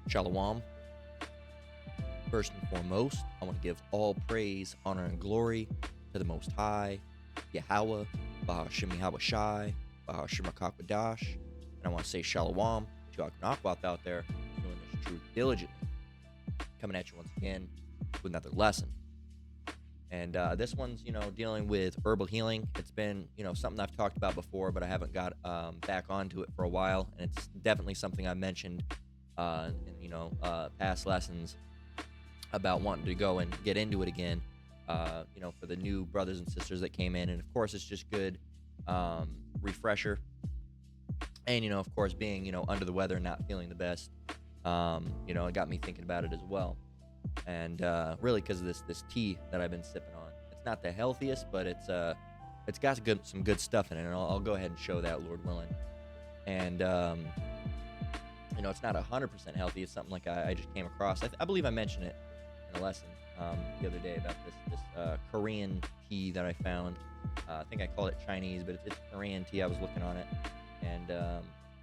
Shalom. First and foremost, I want to give all praise, honor, and glory to the Most High, Yahweh, Bahashim Yahweh Shai, Bahashim Akakwadash. And I want to say Shalom to Aknakwat out there doing this truth diligently. Coming at you once again with another lesson. And this one's, dealing with herbal healing. It's been, something I've talked about before, but I haven't got back onto it for a while. And it's definitely something I mentioned in, past lessons about wanting to go and get into it again, for the new brothers and sisters that came in. And of course, it's just good refresher. And, of course, being, under the weather and not feeling the best, it got me thinking about it as well. And really because of this tea that I've been sipping on. It's not the healthiest, but it's got some good stuff in it. And I'll go ahead and show that, Lord willing. And, it's not 100% healthy. It's something like I just came across. I believe I mentioned it in a lesson the other day about this Korean tea that I found. I think I called it Chinese, but it's Korean tea. I was looking on it. And,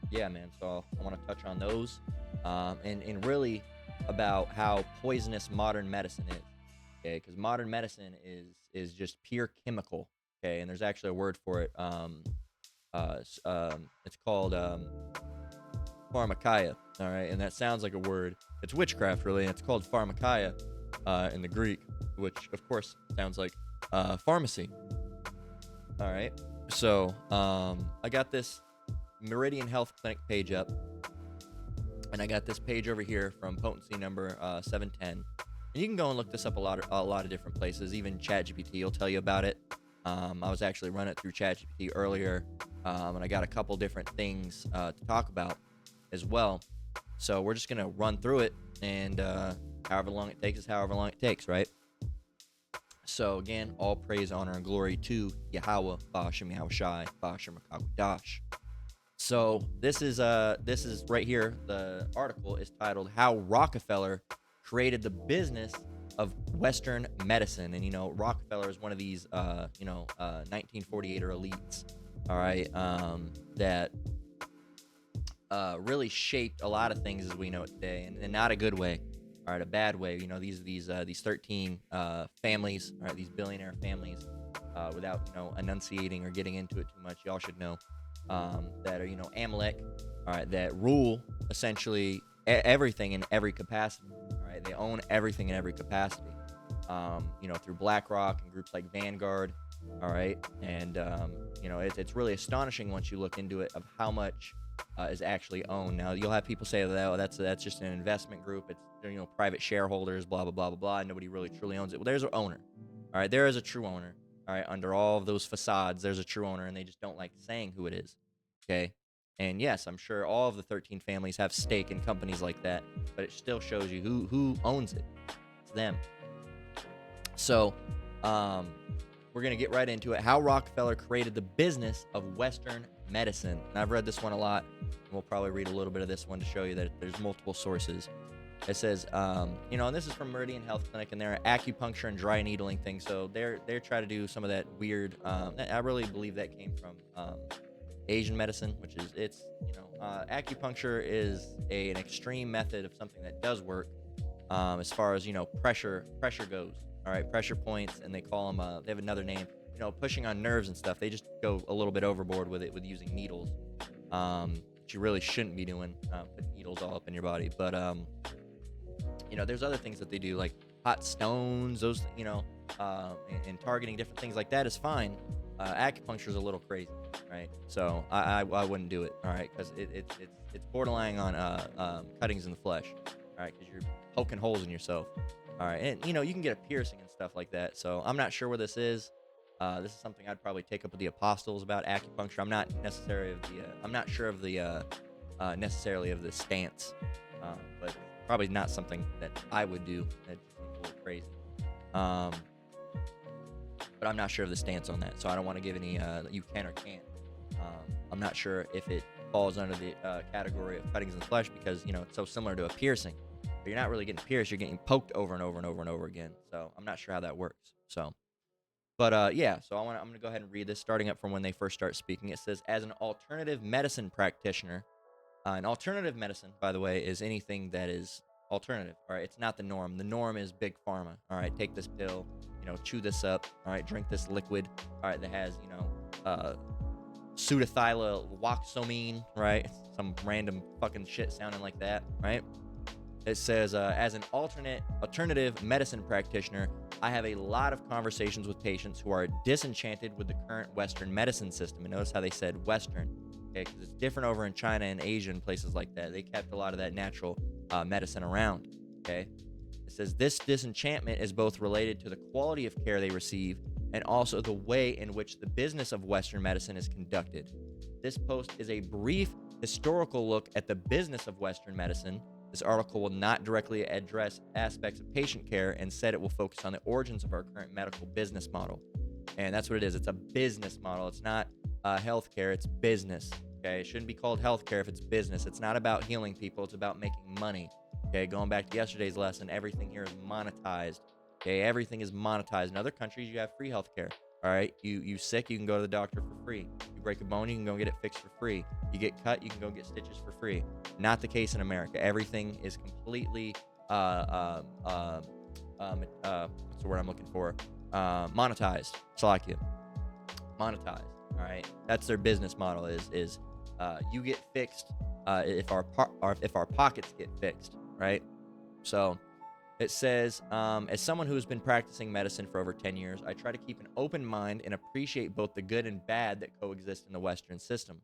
yeah, man, so I want to touch on those. And really about how poisonous modern medicine is, okay? Because modern medicine is just pure chemical, okay? And there's actually a word for it. It's called pharmakeia, all right? And that sounds like a word. It's witchcraft, really, and it's called pharmakeia in the Greek, which, of course, sounds like pharmacy, all right? So I got this Meridian Health Clinic page up. And I got this page over here from potency number 710. And you can go and look this up a lot of different places. Even ChatGPT will tell you about it. I was actually running it through ChatGPT earlier, and I got a couple different things to talk about as well. So we're just gonna run through it, and however long it takes is however long it takes, right? So again, all praise, honor, and glory to Yahweh, Bahashim Yahweh Shai, Bahashim Akakwadash. So this is right here. The article is titled "How Rockefeller Created the Business of Western Medicine." And Rockefeller is one of these 1948er elites, all right, that really shaped a lot of things as we know it today, and not a good way, all right, a bad way. These 13 families, all right, these billionaire families, without enunciating or getting into it too much, y'all should know. That are Amalek, all right, that rule essentially everything in every capacity, all right. They own everything in every capacity, through BlackRock and groups like Vanguard, all right. And it's really astonishing once you look into it of how much is actually owned. Now you'll have people say that that's just an investment group. It's private shareholders, blah blah blah blah blah. And nobody really truly owns it. Well, there's an owner, all right. There is a true owner. All right, under all of those facades, there's a true owner, and they just don't like saying who it is, okay? And yes, I'm sure all of the 13 families have stake in companies like that, but it still shows you who owns it. It's them. So we're going to get right into it. How Rockefeller created the business of Western medicine. And I've read this one a lot, and we'll probably read a little bit of this one to show you that there's multiple sources. It says, and this is from Meridian Health Clinic, and they're acupuncture and dry needling thing. So they're trying to do some of that weird. I really believe that came from Asian medicine, which is acupuncture is an extreme method of something that does work as far as pressure goes. All right, pressure points, and they call them. They have another name. Pushing on nerves and stuff. They just go a little bit overboard with it with using needles, which you really shouldn't be doing. Put needles all up in your body, but there's other things that they do, like hot stones, those, and targeting different things like that is fine. Acupuncture is a little crazy, right? So I wouldn't do it, all right, because it's borderline on cuttings in the flesh, all right, because you're poking holes in yourself, all right, and you can get a piercing and stuff like that. So I'm not sure where this is. This is something I'd probably take up with the apostles about acupuncture. I'm not sure of the necessarily of the stance, but probably not something that I would do. That just seems a little crazy. But I'm not sure of the stance on that, so I don't want to give any you can or can't. I'm not sure if it falls under the category of cuttings in the flesh because it's so similar to a piercing. But you're not really getting pierced; you're getting poked over and over and over and over again. So I'm not sure how that works. So, but yeah. So I'm gonna go ahead and read this, starting up from when they first start speaking. It says, as an alternative medicine practitioner, An alternative medicine, by the way, is anything that is alternative. All right, it's not the norm. The norm is big pharma. All right, take this pill, chew this up. All right, drink this liquid. All right, that has pseudothioxamine, right? Some random fucking shit sounding like that, right? It says, as an alternative medicine practitioner, I have a lot of conversations with patients who are disenchanted with the current Western medicine system. And notice how they said Western, okay? Because it's different over in China and Asia and places like that. They kept a lot of that natural medicine around, okay? It says this disenchantment is both related to the quality of care they receive and also the way in which the business of Western medicine is conducted. This post is a brief historical look at the business of Western medicine. This article will not directly address aspects of patient care. Instead, it will focus on the origins of our current medical business model. And that's what it is. It's a business model. It's not healthcare. It's business. Okay. It shouldn't be called healthcare if it's business. It's not about healing people. It's about making money. Okay. Going back to yesterday's lesson, everything here is monetized. Okay. Everything is monetized. In other countries, you have free healthcare. All right. You sick, you can go to the doctor for free. You break a bone, you can go get it fixed for free. You get cut, you can go get stitches for free. Not the case in America. Everything is completely what's the word I'm looking for? Monetized. Salakia. Monetized. All right. That's their business model. Is you get fixed if our pockets get fixed. Right. So. It says, as someone who has been practicing medicine for over 10 years, I try to keep an open mind and appreciate both the good and bad that coexist in the Western system.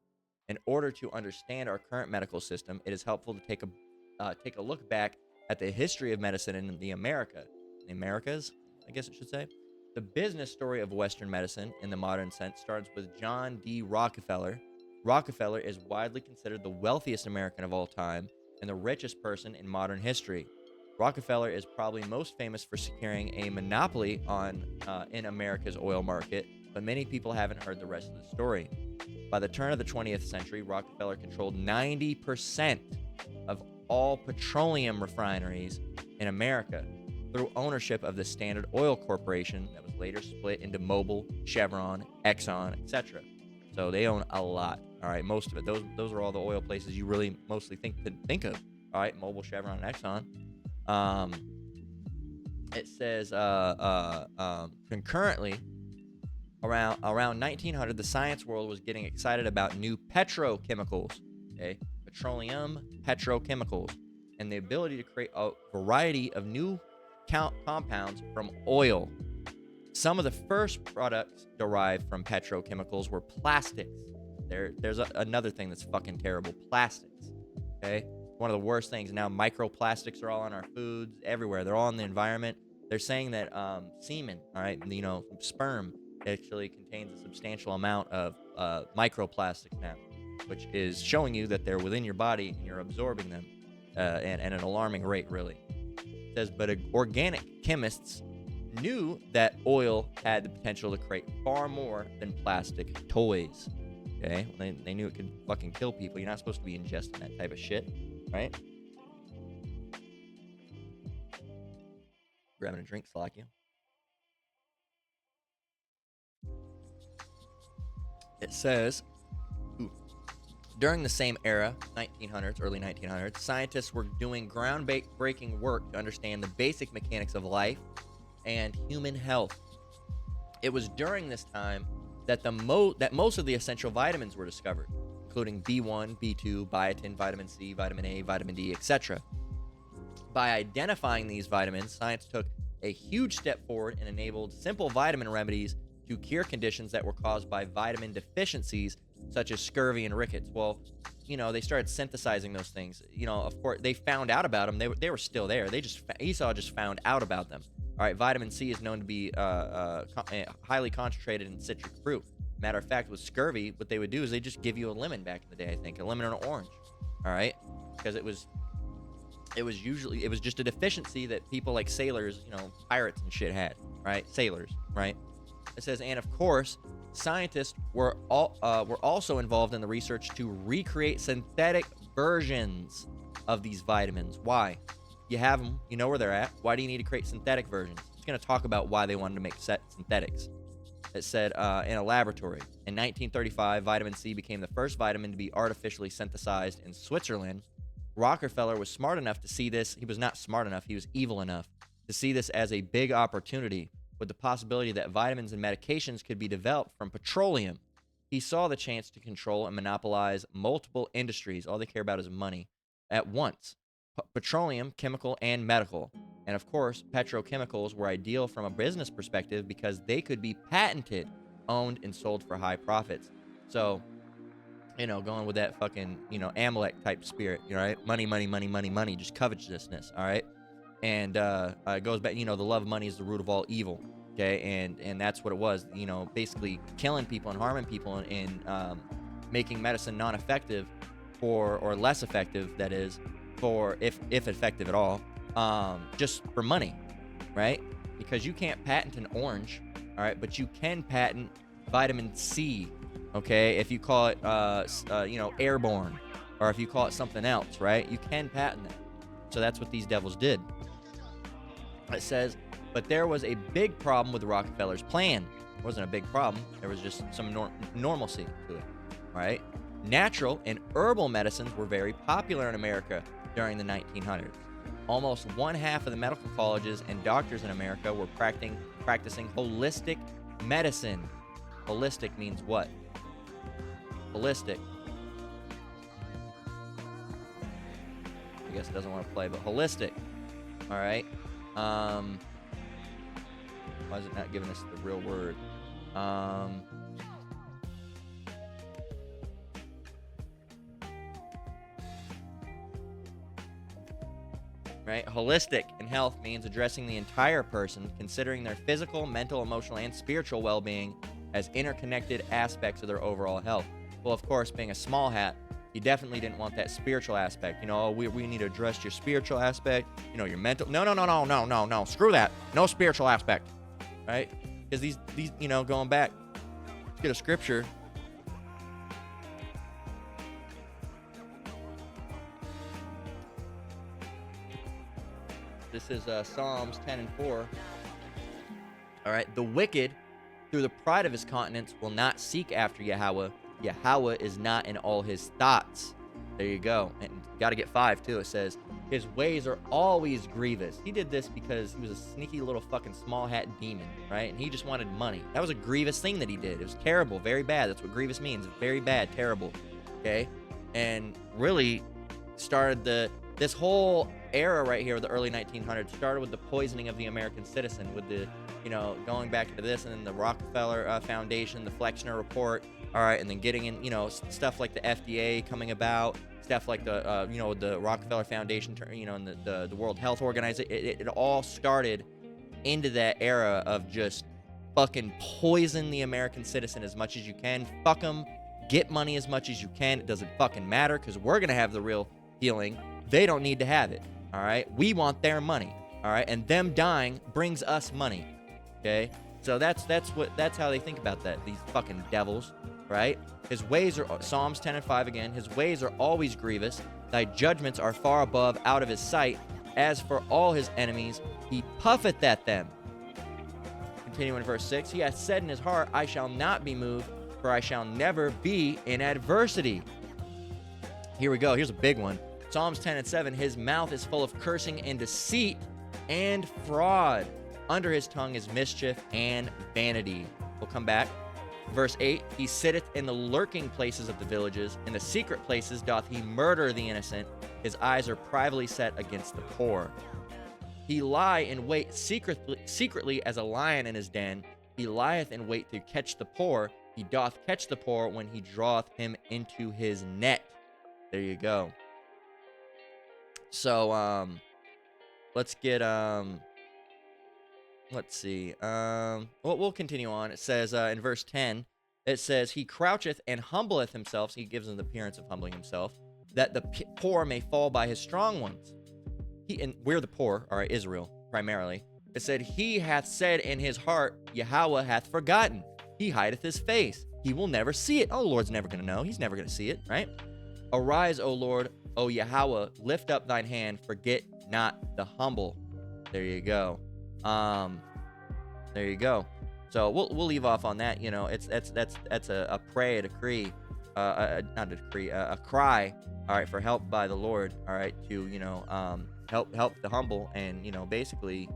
In order to understand our current medical system, it is helpful to take a look back at the history of medicine in the Americas, I guess it should say. The business story of Western medicine in the modern sense starts with John D. Rockefeller. Rockefeller is widely considered the wealthiest American of all time and the richest person in modern history. Rockefeller is probably most famous for securing a monopoly in America's oil market, but many people haven't heard the rest of the story. By the turn of the 20th century, Rockefeller controlled 90% of all petroleum refineries in America through ownership of the Standard Oil Corporation that was later split into Mobil, Chevron, Exxon, etc. So they own a lot. All right, most of it. Those are all the oil places you really mostly think of. All right, Mobil, Chevron, and Exxon. It says concurrently around 1900, the science world was getting excited about new petrochemicals, okay, petroleum petrochemicals, and the ability to create a variety of new compounds from oil. Some of the first products derived from petrochemicals were plastics. There's another thing that's fucking terrible, plastics, okay? One of the worst things. Now microplastics are all in our foods everywhere. They're all in the environment. They're saying that semen, all right, sperm actually contains a substantial amount of microplastics now, which is showing you that they're within your body and you're absorbing them at an alarming rate, really. It says, but organic chemists knew that oil had the potential to create far more than plastic toys. Okay, they knew it could fucking kill people. You're not supposed to be ingesting that type of shit. Right? Grabbing a drink, Salakia. It says, during the same era, 1900s, early 1900s, scientists were doing groundbreaking work to understand the basic mechanics of life and human health. It was during this time that most of the essential vitamins were discovered, including B1, B2, biotin, vitamin C, vitamin A, vitamin D, etc. By identifying these vitamins, science took a huge step forward and enabled simple vitamin remedies to cure conditions that were caused by vitamin deficiencies, such as scurvy and rickets. Well, they started synthesizing those things. Of course, they found out about them. They were still there. Esau just found out about them. All right, vitamin C is known to be highly concentrated in citric fruit. Matter of fact, with scurvy, what they would do is they just give you a lemon back in the day, I think, a lemon and an orange. All right, because it was just a deficiency that people like sailors, pirates and shit had, right? Sailors, right? It says, and of course, scientists were also involved in the research to recreate synthetic versions of these vitamins. Why? You have them, you know where they're at. Why do you need to create synthetic versions? It's going to talk about why they wanted to make synthetics. It said in a laboratory. In 1935, vitamin C became the first vitamin to be artificially synthesized in Switzerland. Rockefeller was smart enough to see this. He was not smart enough, he was evil enough to see this as a big opportunity, with the possibility that vitamins and medications could be developed from petroleum. He saw the chance to control and monopolize multiple industries. All they care about is money at once: petroleum, chemical, and medical. And of course, petrochemicals were ideal from a business perspective because they could be patented, owned, and sold for high profits. So, going with that fucking, Amalek type spirit, right? Money, money, money, money, money, just covetousness, all right? And it goes back, the love of money is the root of all evil, okay? And that's what it was, basically killing people and harming people and making medicine non-effective or less effective, that is, for if effective at all, just for money, right? Because you can't patent an orange, all right, but you can patent vitamin C, okay? If you call it, airborne, or if you call it something else, right? You can patent it. So that's what these devils did. It says, but there was a big problem with Rockefeller's plan. It wasn't a big problem. There was just some normalcy to it, all right? Natural and herbal medicines were very popular in America during the 1900s. Almost one half of the medical colleges and doctors in America were practicing holistic medicine. Holistic means what? Holistic. I guess it doesn't want to play, but holistic. All right. Why is it not giving us the real word? Right? Holistic in health means addressing the entire person, considering their physical, mental, emotional, and spiritual well-being as interconnected aspects of their overall health. Well, of course, being a small hat, you definitely didn't want that spiritual aspect. We need to address your spiritual aspect, your mental. No. Screw that. No spiritual aspect, right? Because these, going back, let's get a scripture. This is Psalms 10 and 4. All right. The wicked, through the pride of his countenance, will not seek after Yahweh. Yahweh is not in all his thoughts. There you go. And you got to get 5 too. It says, his ways are always grievous. He did this because he was a sneaky little fucking small hat demon, right? And he just wanted money. That was a grievous thing that he did. It was terrible, very bad. That's what grievous means. Very bad, terrible. Okay? And really started this whole era right here with the early 1900s started with the poisoning of the American citizen, with the, going back to this, and then the Rockefeller Foundation, the Flexner Report, all right, and then getting in, stuff like the FDA coming about, stuff like the, the Rockefeller Foundation, and the World Health Organization. It all started into that era of just fucking poison the American citizen as much as you can. Fuck them. Get money as much as you can. It doesn't fucking matter, because we're going to have the real healing. They don't need to have it. All right. We want their money. All right. And them dying brings us money. Okay. So that's how they think about that. These fucking devils. Right. His ways are, Psalms 10 and 5 again. His ways are always grievous. Thy judgments are far above out of his sight. As for all his enemies, he puffeth at them. Continuing in verse 6. He hath said in his heart, I shall not be moved, for I shall never be in adversity. Here we go. Here's a big one. Psalms 10 and 7, his mouth is full of cursing and deceit and fraud. Under his tongue is mischief and vanity. We'll come back. Verse 8, he sitteth in the lurking places of the villages. In the secret places doth he murder the innocent. His eyes are privately set against the poor. He lie in wait secretly as a lion in his den. He lieth in wait to catch the poor. He doth catch the poor when he draweth him into his net. There you go. So, let's get, let's see. We'll continue on. It says, in verse 10, it says, he croucheth and humbleth himself. So he gives him the appearance of humbling himself, that the poor may fall by his strong ones. And we're the poor, all right, Israel, primarily. It said, he hath said in his heart, Yahweh hath forgotten. He hideth his face. He will never see it. Oh, the Lord's never going to know. He's never going to see it, right? Arise, O Lord, O Yahweh, lift up thine hand, forget not the humble. There you go. There you go. So we'll leave off on that. You know, that's a pray, a decree, not a decree, a cry. All right, for help by the Lord. All right, to help the humble, and basically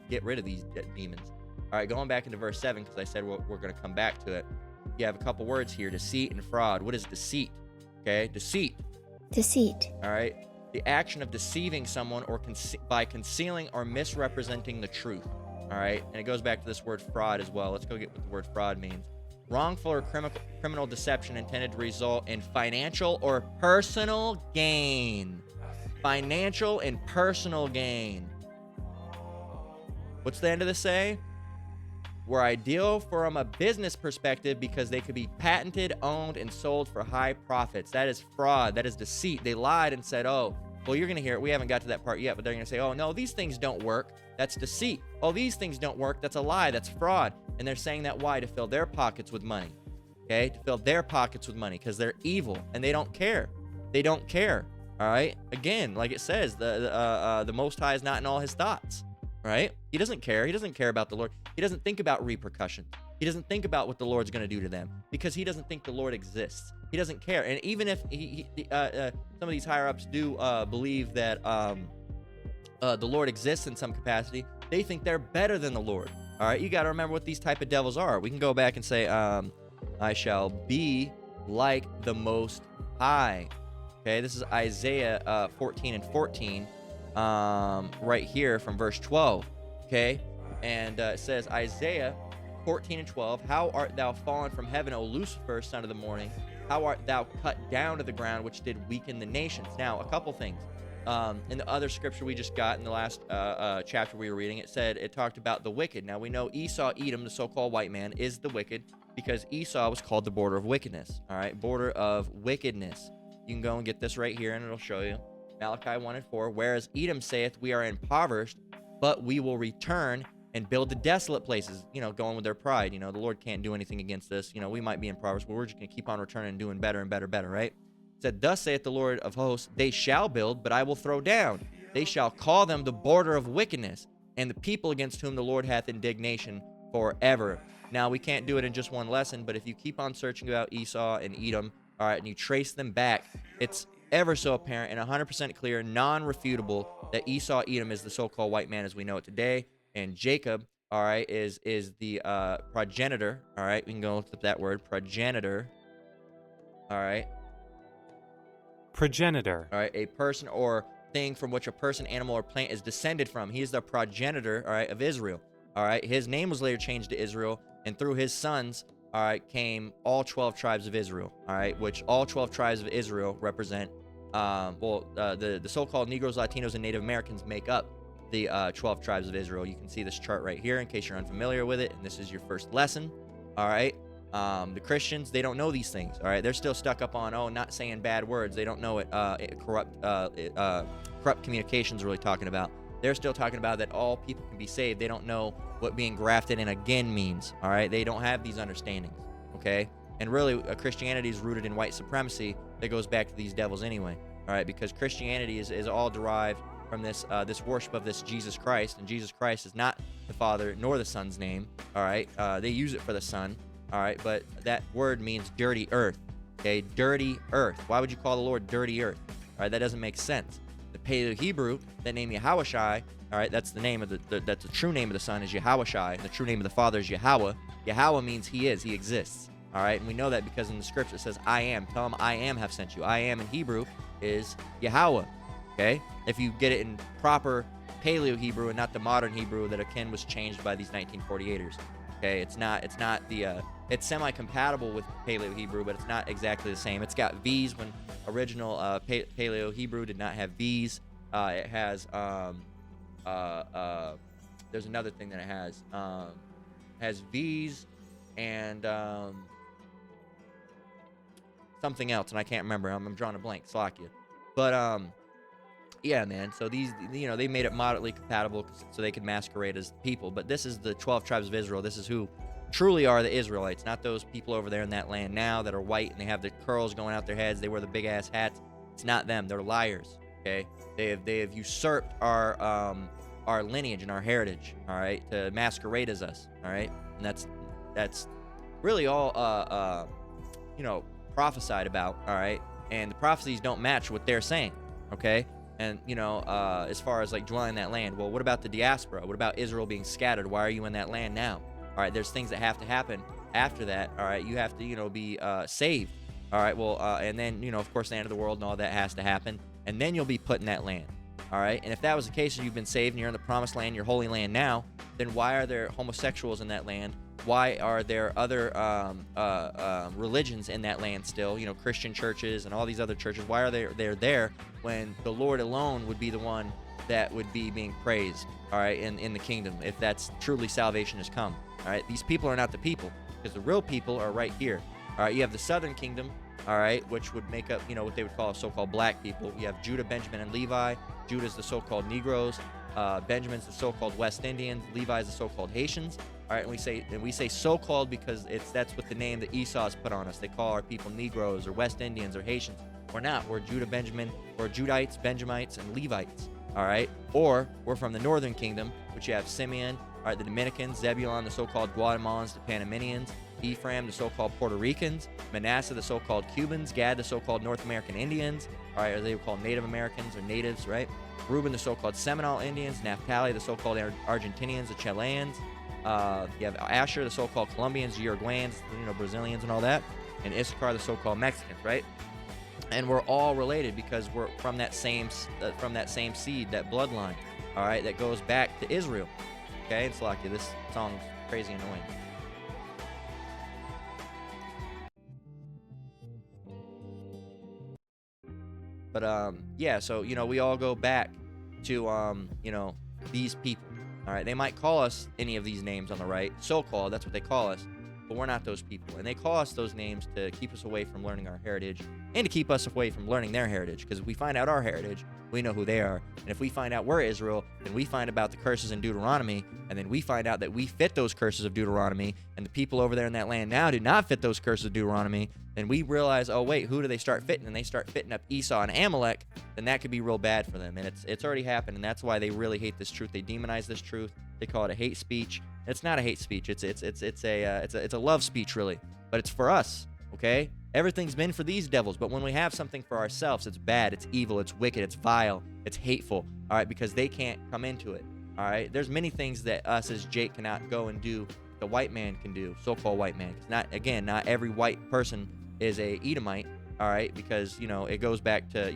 get rid of these demons. All right, going back into verse 7, because I said we're going to come back to it. You have a couple words here: deceit and fraud. What is deceit? Okay, deceit. Deceit. All right, the action of deceiving someone or by concealing or misrepresenting the truth. All right, and it goes back to this word fraud as well. Let's go get what the word fraud means. Wrongful or criminal deception intended to result in financial or personal gain. Financial and personal gain. What's the end of this say? Were ideal from a business perspective because they could be patented, owned, and sold for high profits. That is fraud. That is deceit. They lied and said, oh, well, you're going to hear it. We haven't got to that part yet, but they're going to say, oh, no, these things don't work. That's deceit. Oh, these things don't work. That's a lie. That's fraud. And they're saying that why? To fill their pockets with money. Okay? To fill their pockets with money, because they're evil and they don't care. They don't care. All right? Again, like it says, the Most High is not in all his thoughts. Right? He doesn't care. He doesn't care about the Lord. He doesn't think about repercussions. He doesn't think about what the Lord's going to do to them, because he doesn't think the Lord exists. He doesn't care. And even if some of these higher ups do believe that the Lord exists in some capacity, they think they're better than the Lord. All right, you got to remember what these type of devils are. We can go back and say, I shall be like the Most High. Okay, this is Isaiah 14 and 14, right here from verse 12. Okay, and it says, Isaiah 14 and 12, how art thou fallen from heaven, O Lucifer, son of the morning? How art thou cut down to the ground, which did weaken the nations? Now, a couple things. In the other scripture we just got in the last chapter we were reading, it talked about the wicked. Now, we know Esau, Edom, the so-called white man, is the wicked, because Esau was called the border of wickedness. All right, border of wickedness. You can go and get this right here, and it'll show you. Malachi 1 and 4, whereas Edom saith, we are impoverished, but we will return and build the desolate places, going with their pride. The Lord can't do anything against this. We might be impoverished, but we're just going to keep on returning and doing better and better, right? It said, thus saith the Lord of hosts, they shall build, but I will throw down. They shall call them the border of wickedness, and the people against whom the Lord hath indignation forever. Now, we can't do it in just one lesson, but if you keep on searching about Esau and Edom, all right, and you trace them back, it's ever so apparent and 100% clear, non-refutable, that Esau, Edom is the so-called white man as we know it today. And Jacob, all right, is the progenitor. All right, we can go look up that word, progenitor. All right. Progenitor. All right, a person or thing from which a person, animal, or plant is descended from. He is the progenitor, all right, of Israel. All right, his name was later changed to Israel, and through his sons, all right, came all 12 tribes of Israel. All right, which all 12 tribes of Israel represent. The so-called Negroes, Latinos, and Native Americans make up the 12 tribes of Israel. You can see this chart right here in case you're unfamiliar with it, and this is your first lesson. All right, the Christians, they don't know these things. All right, they're still stuck up on not saying bad words. They don't know what corrupt communications are really talking about. They're still talking about that all people can be saved. They don't know what being grafted in again means. All right, they don't have these understandings. Okay, and really, Christianity is rooted in white supremacy that goes back to these devils anyway. All right, because Christianity is all derived from this worship of this Jesus Christ, and Jesus Christ is not the Father nor the Son's name. All right, they use it for the Son. All right, but that word means dirty earth. Okay, dirty earth. Why would you call the Lord dirty earth? All right, that doesn't make sense. The Paleo-Hebrew, that name Yahushai, all right, that's the name of that's the true name of the Son is Yahushai, and the true name of the Father is Yahweh. Yahweh means He exists. All right, and we know that because in the scripture it says, I am. Tell him, I am have sent you. I am in Hebrew is Yahweh. Okay, if you get it in proper Paleo Hebrew and not the modern Hebrew that again was changed by these 1948ers. Okay, it's not it's semi-compatible with Paleo Hebrew, but it's not exactly the same. It's got V's when original Paleo Hebrew did not have V's. It has there's another thing that it has V's and something else, and I can't remember. I'm drawing a blank. Slack you. But yeah, man. So these, they made it moderately compatible so they could masquerade as people. But this is the 12 tribes of Israel. This is who truly are the Israelites, not those people over there in that land now that are white and they have the curls going out their heads. They wear the big ass hats. It's not them. They're liars. Okay. They have usurped our lineage and our heritage. All right, to masquerade as us. All right, And that's really all prophesied about, all right? And the prophecies don't match what they're saying, okay? And as far as like dwelling in that land, well, what about the diaspora? What about Israel being scattered? Why are you in that land now? All right, there's things that have to happen after that. All right, you have to be saved. All right, well, and then of course the end of the world and all that has to happen, and then you'll be put in that land. All right, and if that was the case and you've been saved and you're in the promised land, your holy land now, then why are there homosexuals in that land? Why are there other religions in that land still? Christian churches and all these other churches. Why are they're there when the Lord alone would be the one that would be being praised? All right, in the kingdom, if that's truly salvation has come. All right, these people are not the people, because the real people are right here. All right, you have the southern kingdom. All right, which would make up what they would call so-called black people. You have Judah, Benjamin, and Levi. Judah's the so-called Negroes. Benjamin's the so-called West Indians. Levi's the so-called Haitians. All right, and we say so-called because that's what the name that Esau's put on us. They call our people Negroes or West Indians or Haitians. We're not. We're Judah, Benjamin. We're Judites, Benjamites, and Levites. All right, or we're from the northern kingdom, which you have Simeon, all right, the Dominicans, Zebulon, the so-called Guatemalans, the Panamanians, Ephraim, the so-called Puerto Ricans, Manasseh, the so-called Cubans, Gad, the so-called North American Indians, all right, or they were called Native Americans or natives, right? Reuben, the so-called Seminole Indians, Naphtali, the so-called Argentinians, the Chileans, you have Asher, the so-called Colombians, Uruguayans, Brazilians and all that, and Issachar, the so-called Mexicans, right? And we're all related because we're from that same seed, that bloodline, all right, that goes back to Israel. Okay, it's like this song's crazy annoying. But yeah, so we all go back to these people. All right, they might call us any of these names on the right, so-called, that's what they call us, but we're not those people. And they call us those names to keep us away from learning our heritage and to keep us away from learning their heritage, because if we find out our heritage, we know who they are. And if we find out we're Israel, then we find about the curses in Deuteronomy, and then we find out that we fit those curses of Deuteronomy, and the people over there in that land now do not fit those curses of Deuteronomy, then we realize, oh wait, who do they start fitting? And they start fitting up Esau and Amalek, then that could be real bad for them. And it's already happened, and that's why they really hate this truth. They demonize this truth. They call it a hate speech. It's not a hate speech. It's a love speech, really. But it's for us, okay? Everything's been for these devils, but when we have something for ourselves, it's bad, it's evil, it's wicked, it's vile, it's hateful, all right, because they can't come into it, all right? There's many things that us as Jake cannot go and do the white man can do, so-called white man. Not every white person is a Edomite, all right, because, it goes back to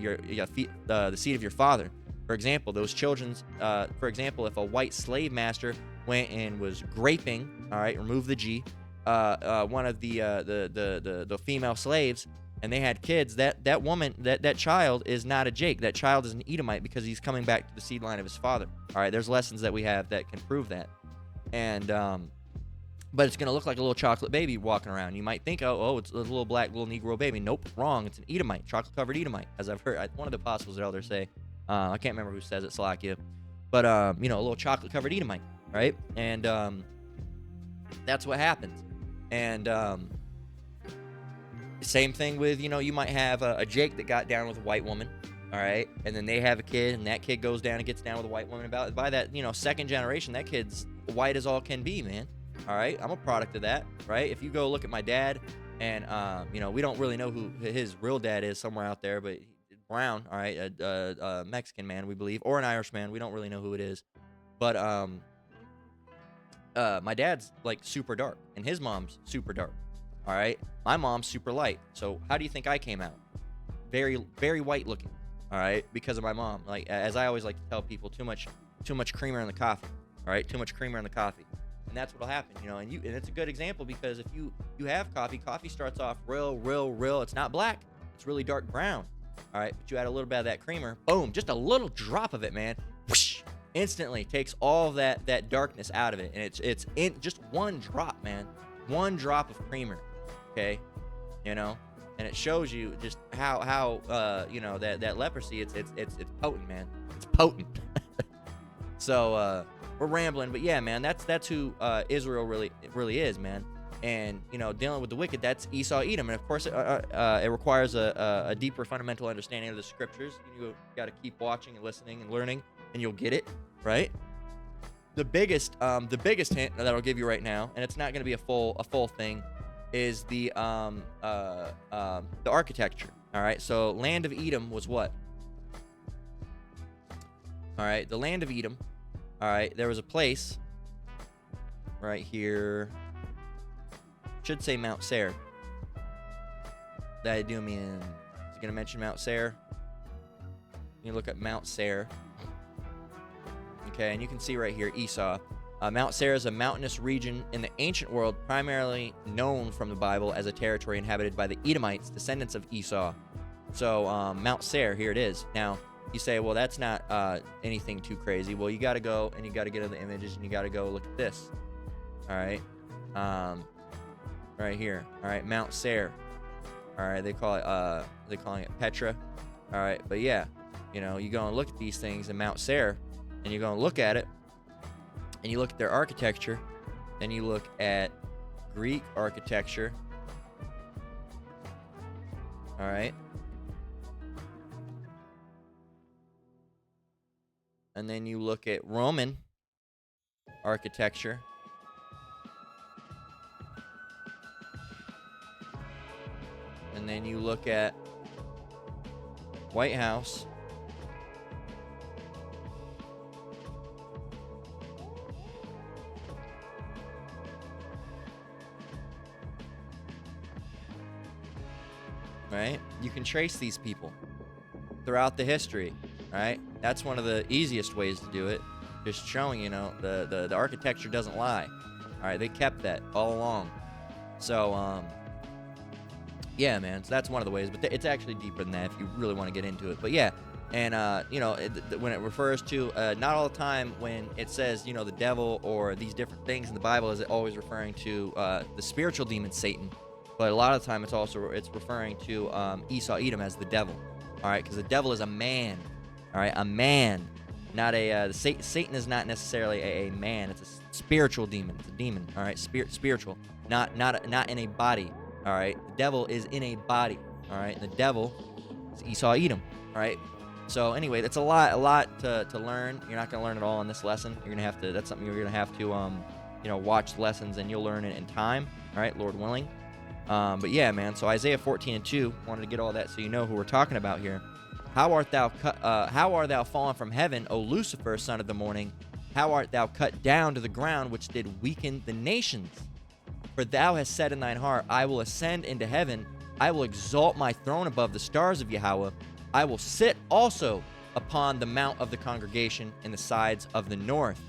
the seed of your father. For example, those children's, if a white slave master went and was graping, all right, remove the G, one of the female slaves, and they had kids, that woman, that child is not a Jake. That child is an Edomite because he's coming back to the seed line of his father. All right, there's lessons that we have that can prove that. And but it's gonna look like a little chocolate baby walking around. You might think, oh, it's a little black little Negro baby. Nope, wrong. It's an Edomite, chocolate covered Edomite, as I've heard one of the apostles or elders say. I can't remember who says it, Salakia, but a little chocolate covered Edomite, right? And that's what happens. And same thing with, you might have a Jake that got down with a white woman, all right? And then they have a kid, and that kid goes down and gets down with a white woman. By that, second generation, that kid's white as all can be, man. All right? I'm a product of that, right? If you go look at my dad, and, we don't really know who his real dad is somewhere out there, but brown, all right? A Mexican man, we believe, or an Irish man. We don't really know who it is. But my dad's like super dark, and his mom's super dark. All right, my mom's super light. So how do you think I came out? Very, very white looking. All right, because of my mom. Like, as I always like to tell people, too much creamer in the coffee. All right, too much creamer in the coffee, and that's what'll happen. And it's a good example because if you have coffee starts off real. It's not black. It's really dark brown. All right, but you add a little bit of that creamer. Boom, just a little drop of it, man. Whoosh, instantly takes all that darkness out of it, and it's in just one drop, man. One drop of creamer, okay, and it shows you just how that leprosy. It's potent, man. It's potent. So we're rambling, but yeah, man, that's who Israel really is, man. And dealing with the wicked, that's Esau, Edom, and of course it requires a deeper fundamental understanding of the scriptures. You got to keep watching and listening and learning, and you'll get it, right? the biggest hint that I'll give you right now, and it's not going to be a full thing, is the architecture. All right, so land of Edom was what? All right, the land of Edom. All right, there was a place right here. Should say Mount Seir. That Idumean. Is it going to mention Mount Seir? You look at Mount Seir. Okay, and you can see right here Esau. Mount Seir is a mountainous region in the ancient world, primarily known from the Bible as a territory inhabited by the Edomites, descendants of Esau. So Mount Seir, here it is. Now, you say, well, that's not anything too crazy. Well, you got to go and you got to get into the images and you got to go look at this. All right. Right here. All right, Mount Seir. All right, they're calling it Petra. All right, but yeah, you know, you go and look at these things in Mount Seir, and you go and look at it, and you look at their architecture, then you look at Greek architecture. All right. And then you look at Roman architecture. And then you look at White House. Right? You can trace these people throughout the history, right? That's one of the easiest ways to do it. Just showing, you know, the architecture doesn't lie. All right, they kept that all along. So, yeah, man, so that's one of the ways, but it's actually deeper than that if you really want to get into it. But yeah, and, you know, when it refers to, not all the time when it says, you know, the devil or these different things in the Bible, is it always referring to the spiritual demon Satan. But a lot of the time it's referring to Esau Edom as the devil. All right, because the devil is a man. All right, a man, not a Satan is not necessarily a man. It's a spiritual demon. It's a demon. All right, spiritual, not in a body. All right, the devil is in a body. All right, and the devil is Esau Edom. All right. So anyway, that's a lot to learn. You're not gonna learn it all in this lesson. You're gonna have to. That's something you're gonna have to you know, watch lessons, and you'll learn it in time. All right, Lord willing. But yeah, man. So Isaiah 14:2. Wanted to get all that so you know who we're talking about here. How art thou fallen from heaven, O Lucifer, son of the morning? How art thou cut down to the ground, which did weaken the nations? For thou hast said in thine heart, I will ascend into heaven. I will exalt my throne above the stars of Yahweh. I will sit also upon the mount of the congregation in the sides of the north.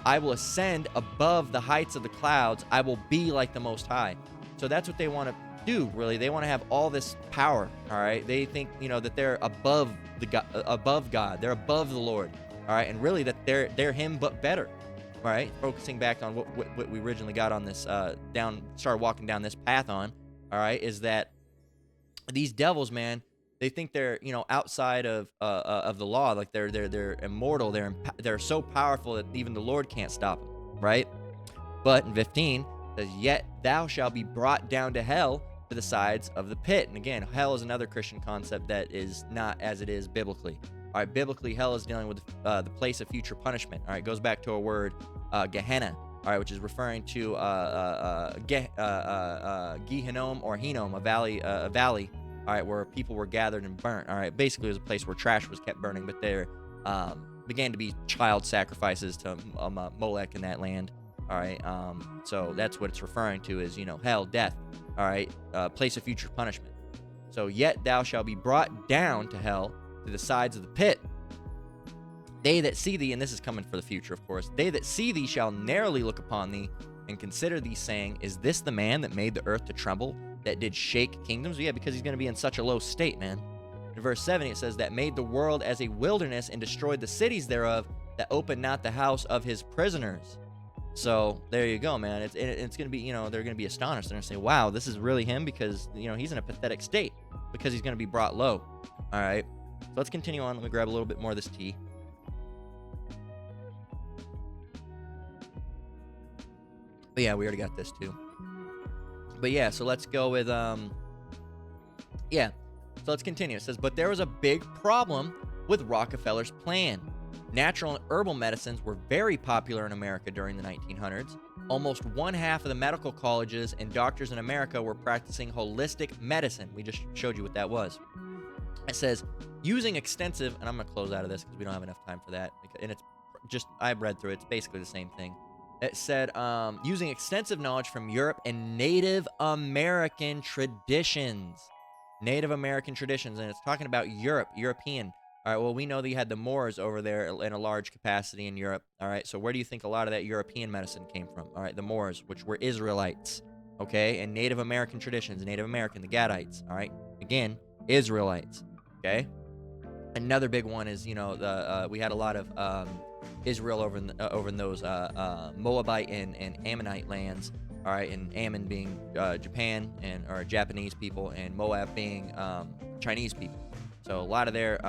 I will ascend above the heights of the clouds. I will be like the Most High. So that's what they want to do, really. They want to have all this power, all right? They think, you know, that they're above God. They're above the Lord, all right? And really that they're him but better, all right? Focusing back on what we originally got on this, started walking down this path on, all right, is that these devils, man, they think they're, you know, outside of the law, like they're immortal, they're so powerful that even the Lord can't stop them, right? But in 15 it says, yet thou shalt be brought down to hell to the sides of the pit. And again, hell is another Christian concept that is not as it is biblically. All right, biblically, hell is dealing with the place of future punishment. All right, it goes back to a word, Gehenna. All right, which is referring to Gehinnom or Hinnom, a valley. All right, where people were gathered and burnt. All right, basically it was a place where trash was kept burning, but there began to be child sacrifices to Molech in that land. All right, so that's what it's referring to, is, you know, hell, death. All right, place of future punishment. So yet thou shalt be brought down to hell, to the sides of the pit. They that see thee, and this is coming for the future, of course, they that see thee shall narrowly look upon thee and consider thee, saying, is this the man that made the earth to tremble, that did shake kingdoms? Yeah, because he's going to be in such a low state, man. In verse 7, it says, that made the world as a wilderness and destroyed the cities thereof, that opened not the house of his prisoners. So there you go, man. It's going to be, you know, they're going to be astonished. They're going to say, wow, this is really him, because, you know, he's in a pathetic state because he's going to be brought low. All right. So let's continue on. Let me grab a little bit more of this tea. But yeah, we already got this too. But yeah, so let's go with, yeah. So let's continue. It says, but there was a big problem with Rockefeller's plan. Natural and herbal medicines were very popular in America during the 1900s. Almost one half of the medical colleges and doctors in America were practicing holistic medicine. We just showed you what that was. It says, using extensive, and I'm going to close out of this because we don't have enough time for that. And it's just, I've read through it. It's basically the same thing. It said, using extensive knowledge from Europe and Native American traditions. Native American traditions. And it's talking about Europe, European. All right, well, we know that you had the Moors over there in a large capacity in Europe. All right, so where do you think a lot of that European medicine came from? All right, the Moors, which were Israelites. Okay, and Native American traditions. Native American, the Gadites. All right, again, Israelites. Okay, another big one is, you know, we had a lot of Israel over in those Moabite and Ammonite lands. All right, and Ammon being Japan or Japanese people, and Moab being Chinese people. So a lot of their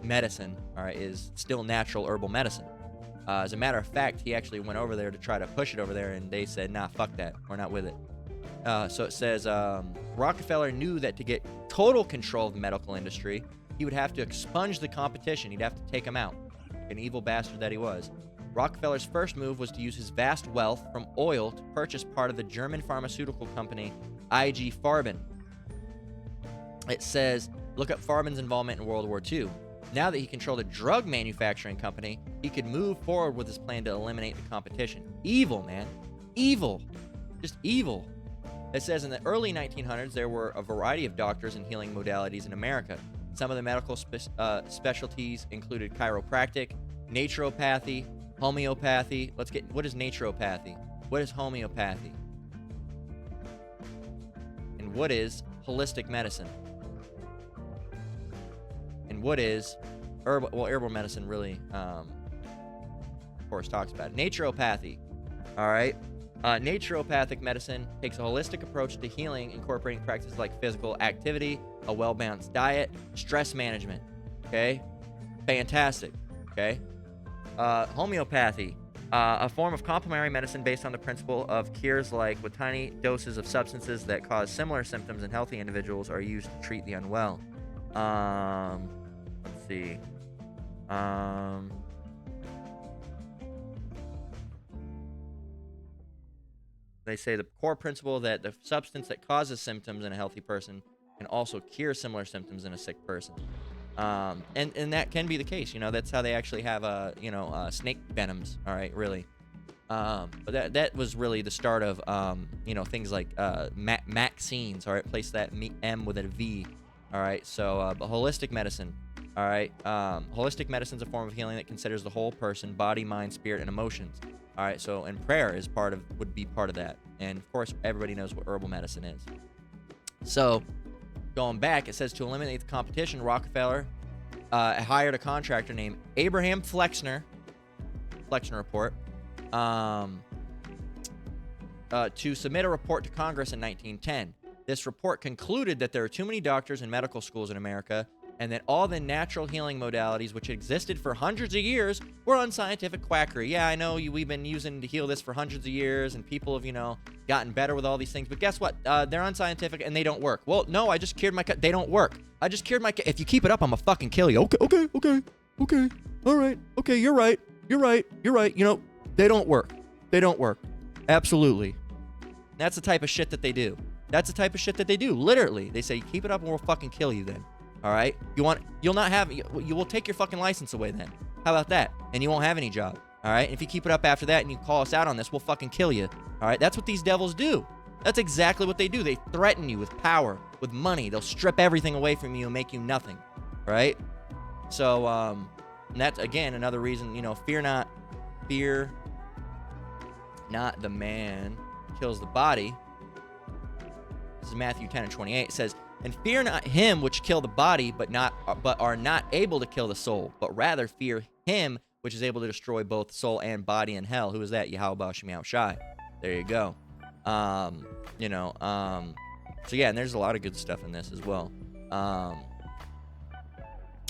medicine, all right, is still natural herbal medicine. As a matter of fact, he actually went over there to try to push it over there, and they said, nah, fuck that, we're not with it. So it says, Rockefeller knew that to get total control of the medical industry, he would have to expunge the competition. He'd have to take them out. An evil bastard that he was. Rockefeller's first move was to use his vast wealth from oil to purchase part of the German pharmaceutical company IG Farben. It says, look up Farben's involvement in World War II. Now that he controlled a drug manufacturing company, he could move forward with his plan to eliminate the competition. Evil, man. Evil. Just evil. It says in the early 1900s, there were a variety of doctors and healing modalities in America. Some of the medical specialties included chiropractic, naturopathy, homeopathy. What is naturopathy? What is homeopathy? And what is holistic medicine? And what is herbal? Well, herbal medicine really, of course, talks about it. Naturopathy. All right. Naturopathic medicine takes a holistic approach to healing, incorporating practices like physical activity, a well-balanced diet, stress management. Okay, fantastic. Okay, homeopathy, a form of complementary medicine based on the principle of cures, like with tiny doses of substances that cause similar symptoms in healthy individuals, are used to treat the unwell. Let's see. They say the core principle that the substance that causes symptoms in a healthy person can also cure similar symptoms in a sick person. And that can be the case. You know, that's how they actually have, snake venoms. All right, really. But that was really the start of, things like vaccines. All right, place that M with a V. All right, so holistic medicine. All right, holistic medicine is a form of healing that considers the whole person, body, mind, spirit, and emotions. All right, so and prayer would be part of that. And of course, everybody knows what herbal medicine is. So going back, it says to eliminate the competition, Rockefeller hired a contractor named Abraham Flexner report, to submit a report to Congress in 1910. This report concluded that there are too many doctors and medical schools in America, and that all the natural healing modalities which existed for hundreds of years were unscientific quackery. Yeah, I know we've been using to heal this for hundreds of years, and people have, gotten better with all these things. But guess what? They're unscientific, and they don't work. Well, no, I just cured my cut. They don't work. I just cured my cut. If you keep it up, I'm gonna fucking kill you. Okay. All right. Okay, you're right. They don't work. They don't work. Absolutely. That's the type of shit that they do. Literally. They say, keep it up, and we'll fucking kill you then. All right, you will take your fucking license away then. How about that? And you won't have any job. All right, and if you keep it up after that and you call us out on this, we'll fucking kill you. All right, that's what these devils do. That's exactly what they do. They threaten you with power, with money. They'll strip everything away from you and make you nothing. Right? So, and that's again another reason. Fear not the man kills the body. This is Matthew 10:28. It says, and fear not him which kill the body, but are not able to kill the soul, but rather fear him which is able to destroy both soul and body in hell. Who is that? Yahweh Shemiao Shai. There you go. So yeah, and there's a lot of good stuff in this as well.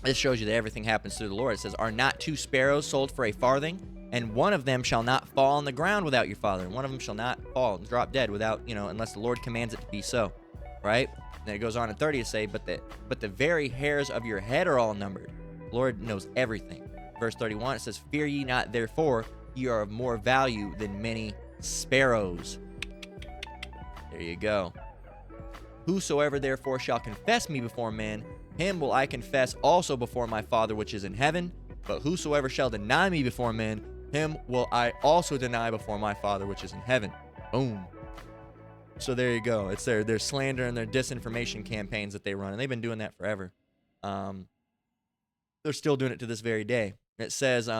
This shows you that everything happens through the Lord. It says, are not 2 sparrows sold for a farthing? And one of them shall not fall on the ground without your Father. And one of them shall not fall and drop dead without, unless the Lord commands it to be so. Right? Then it goes on in 30 to say, but the very hairs of your head are all numbered. The Lord knows everything. verse 31, it says, "Fear ye not, therefore, ye are of more value than many sparrows." There you go. "Whosoever therefore shall confess me before men, him will I confess also before my Father which is in heaven. But whosoever shall deny me before men, him will I also deny before my Father which is in heaven." Boom. So there you go. It's their slander and their disinformation campaigns that they run, and they've been doing that forever. They're still doing it to this very day. It says,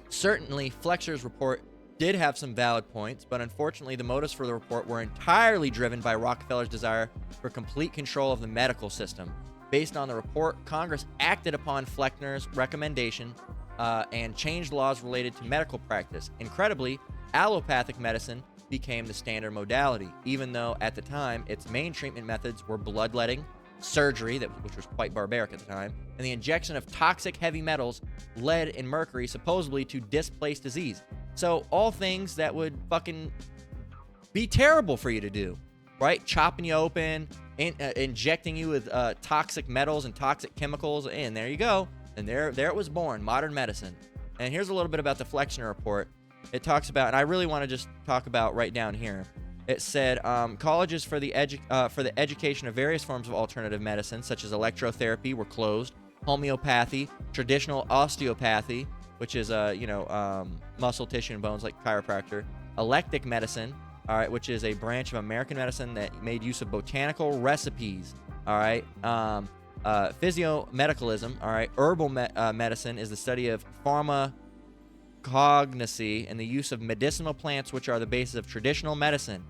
certainly Flexer's report did have some valid points, but unfortunately the motives for the report were entirely driven by Rockefeller's desire for complete control of the medical system. Based on the report, Congress acted upon Flexner's recommendation and changed laws related to medical practice. Incredibly, allopathic medicine became the standard modality, even though at the time its main treatment methods were bloodletting, surgery, which was quite barbaric at the time, and the injection of toxic heavy metals, lead and mercury, supposedly to displace disease. So all things that would fucking be terrible for you to do, right? Chopping you open, injecting you with toxic metals and toxic chemicals, and there you go. And there it was born, modern medicine. And here's a little bit about the Flexner report. It talks about, and I really want to just talk about right down here. It said colleges for the education of various forms of alternative medicine, such as electrotherapy, were closed. Homeopathy, traditional osteopathy, which is muscle tissue and bones, like chiropractor. Electric medicine, all right, which is a branch of American medicine that made use of botanical recipes. All right. Physiomedicalism, all right. Herbal medicine is the study of pharmacognosy and the use of medicinal plants, which are the basis of traditional medicine.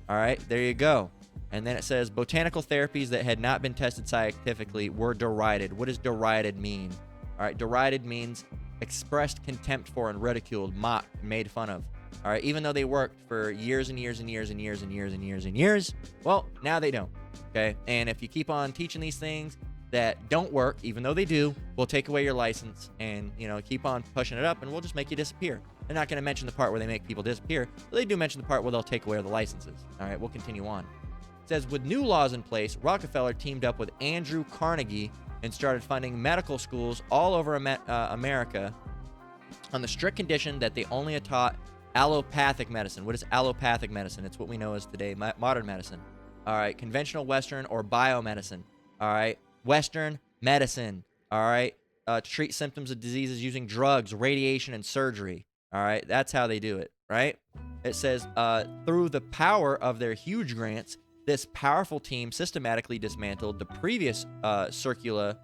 All right, there you go. And then it says botanical therapies that had not been tested scientifically were derided. What does derided mean? All right, derided means expressed contempt for and ridiculed, mocked, made fun of. All right, even though they worked for years and years and years and years and years and years and years, well, now they don't. Okay, and if you keep on teaching these things that don't work, even though they do, we'll take away your license and, keep on pushing it up, and we'll just make you disappear. They're not going to mention the part where they make people disappear, but they do mention the part where they'll take away the licenses. All right, we'll continue on. It says, with new laws in place, Rockefeller teamed up with Andrew Carnegie and started funding medical schools all over America on the strict condition that they only taught allopathic medicine. What is allopathic medicine? It's what we know as today modern medicine. All right, conventional Western or biomedicine. All right, Western medicine. All right, to treat symptoms of diseases using drugs, radiation, and surgery. All right, that's how they do it, right? It says, through the power of their huge grants, this powerful team systematically dismantled the previous curricula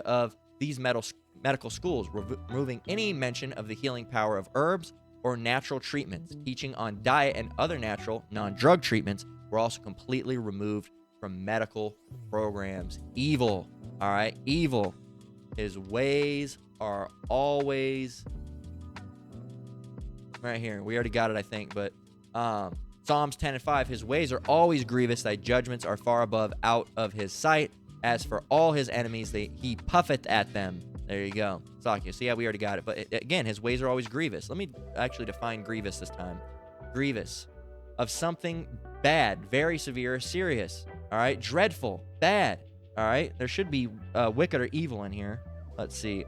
of these medical schools, removing any mention of the healing power of herbs or natural treatments. Teaching on diet and other natural, non-drug treatments were also completely removed from medical programs. Evil, all right? Evil. His ways are always... right here. We already got it, I think, but Psalms 10:5, his ways are always grievous, thy judgments are far above out of his sight. As for all his enemies, he puffeth at them. There you go. Sakya. So yeah, we already got it. But again, his ways are always grievous. Let me actually define grievous this time. Grievous. Of something bad, very severe, serious. All right. Dreadful, bad. All right. There should be wicked or evil in here. Let's see.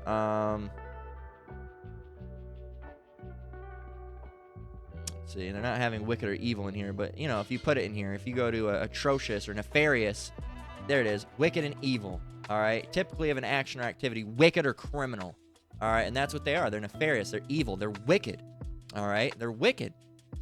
See, they're not having wicked or evil in here, but, if you put it in here, if you go to atrocious or nefarious, there it is, wicked and evil, all right? Typically of an action or activity, wicked or criminal, all right? And that's what they are. They're nefarious. They're evil. They're wicked, all right? They're wicked.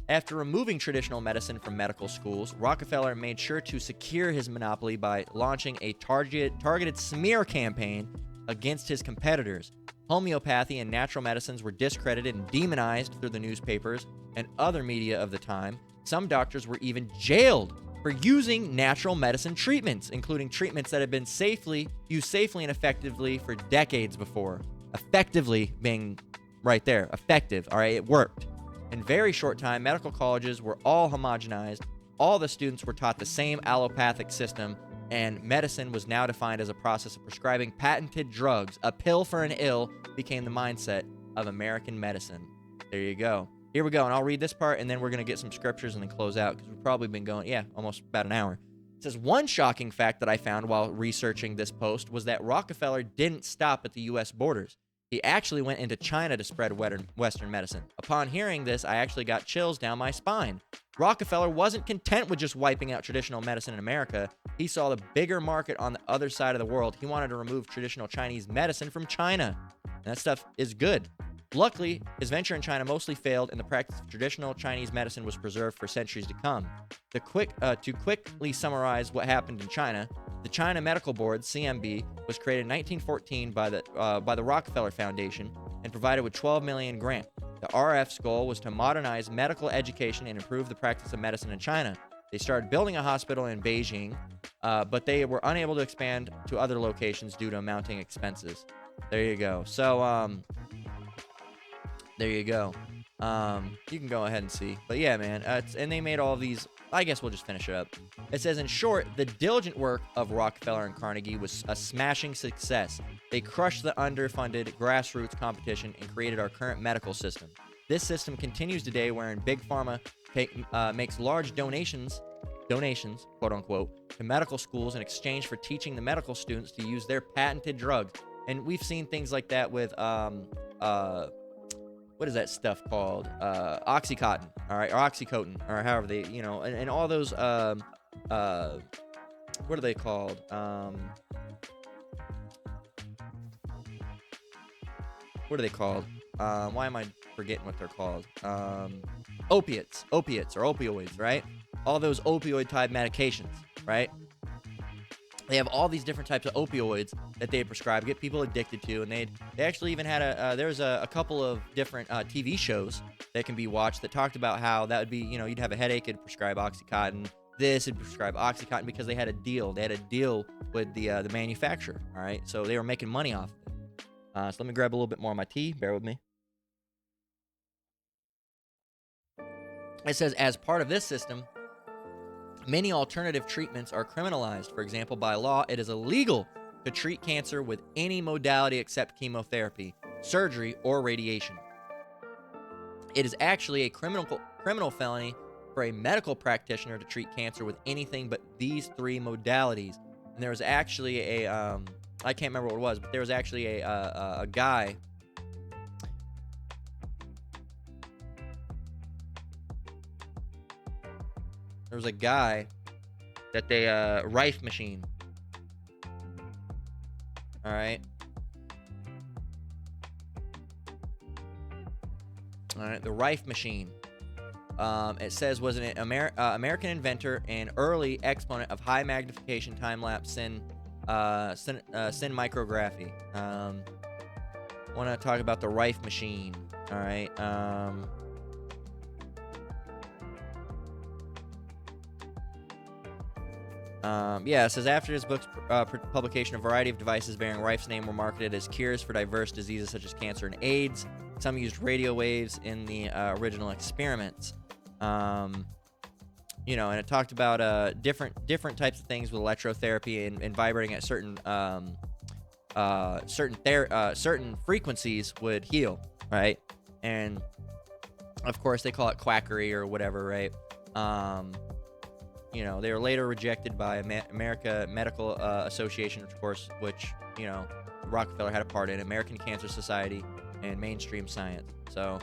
After removing traditional medicine from medical schools, Rockefeller made sure to secure his monopoly by launching a targeted smear campaign against his competitors. Homeopathy and natural medicines were discredited and demonized through the newspapers and other media of the time. Some doctors were even jailed for using natural medicine treatments, including treatments that had been used safely and effectively for decades before. Effectively being right there. Effective. All right, it worked. In very short time, medical colleges were all homogenized. All the students were taught the same allopathic system, and medicine was now defined as a process of prescribing patented drugs. A pill for an ill became the mindset of American medicine. There you go. Here we go, and I'll read this part, and then we're going to get some scriptures and then close out, because we've probably been going, almost about an hour. It says one shocking fact that I found while researching this post was that Rockefeller didn't stop at the U.S. borders. He actually went into China to spread Western medicine. Upon hearing this, I actually got chills down my spine. Rockefeller wasn't content with just wiping out traditional medicine in America. He saw the bigger market on the other side of the world. He wanted to remove traditional Chinese medicine from China. And that stuff is good. Luckily, his venture in China mostly failed, and the practice of traditional Chinese medicine was preserved for centuries to come. To quickly summarize what happened in China, the China Medical Board (CMB) was created in 1914 by the Rockefeller Foundation and provided with $12 million grant. The RF's goal was to modernize medical education and improve the practice of medicine in China. They started building a hospital in Beijing, but they were unable to expand to other locations due to mounting expenses. There you go. So, there you go. You can go ahead and see. But yeah, man. And they made all of these. I guess we'll just finish it up. It says, in short, the diligent work of Rockefeller and Carnegie was a smashing success. They crushed the underfunded grassroots competition and created our current medical system. This system continues today, wherein Big Pharma makes large donations, quote unquote, to medical schools in exchange for teaching the medical students to use their patented drugs. And we've seen things like that with what is that stuff called? Oxycontin, all right, or Oxycontin, or however they, and all those, what are they called? What are they called? Why am I forgetting what they're called? Opiates or opioids, right? All those opioid type medications, right? They have all these different types of opioids that they prescribe, get people addicted to, and they actually even had there's a couple of different TV shows that can be watched that talked about how that would be, you'd have a headache, it'd prescribe Oxycontin, it'd prescribe Oxycontin because they had a deal. They had a deal with the manufacturer, all right? So they were making money off of it. So let me grab a little bit more of my tea. Bear with me. It says, as part of this system, many alternative treatments are criminalized. For example, by law, it is illegal to treat cancer with any modality except chemotherapy, surgery, or radiation. It is actually a criminal felony for a medical practitioner to treat cancer with anything but these three modalities. And there was actually a, I can't remember what it was, but there was actually a guy. There was a guy that they, Rife machine. All right. All right, the Rife machine. It says was an American inventor and early exponent of high magnification time-lapse sin micrography. Want to talk about the Rife machine. All right. It says after his book's publication, a variety of devices bearing Rife's name were marketed as cures for diverse diseases such as cancer and AIDS. Some used radio waves in the original experiments. And it talked about different types of things with electrotherapy and vibrating at certain frequencies would heal, right? And of course they call it quackery or whatever, right? They were later rejected by American Medical Association, which Rockefeller had a part in, American Cancer Society, and mainstream science. So,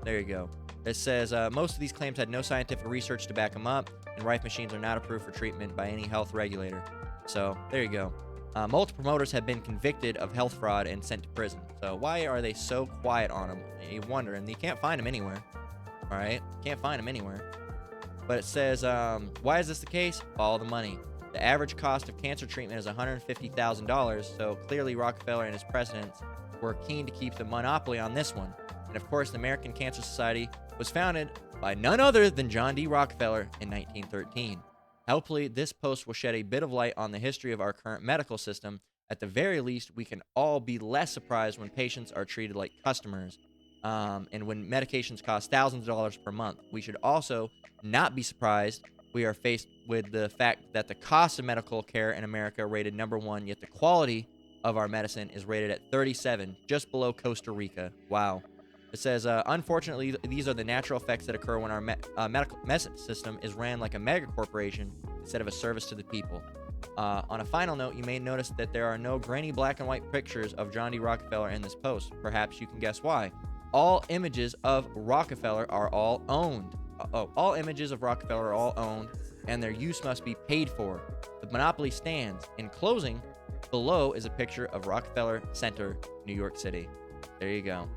there you go. It says most of these claims had no scientific research to back them up, and Rife machines are not approved for treatment by any health regulator. So, there you go. Multiple promoters have been convicted of health fraud and sent to prison. So, why are they so quiet on them? You wonder, and you can't find them anywhere. All right? Can't find them anywhere. But it says, why is this the case? Follow the money. The average cost of cancer treatment is $150,000, so clearly Rockefeller and his presidents were keen to keep the monopoly on this one. And of course, the American Cancer Society was founded by none other than John D. Rockefeller in 1913. Hopefully, this post will shed a bit of light on the history of our current medical system. At the very least, we can all be less surprised when patients are treated like customers. And when medications cost thousands of dollars per month. We should also not be surprised we are faced with the fact that the cost of medical care in America rated number 1, yet the quality of our medicine is rated at 37, just below Costa Rica. Wow. It says, unfortunately, these are the natural effects that occur when our medical medicine system is ran like a mega corporation instead of a service to the people. On a final note, you may notice that there are no grainy black and white pictures of John D. Rockefeller in this post. Perhaps you can guess why. All images of Rockefeller are all owned. All images of Rockefeller are all owned, and their use must be paid for. The monopoly stands. In closing, below is a picture of Rockefeller Center, New York City. There you go.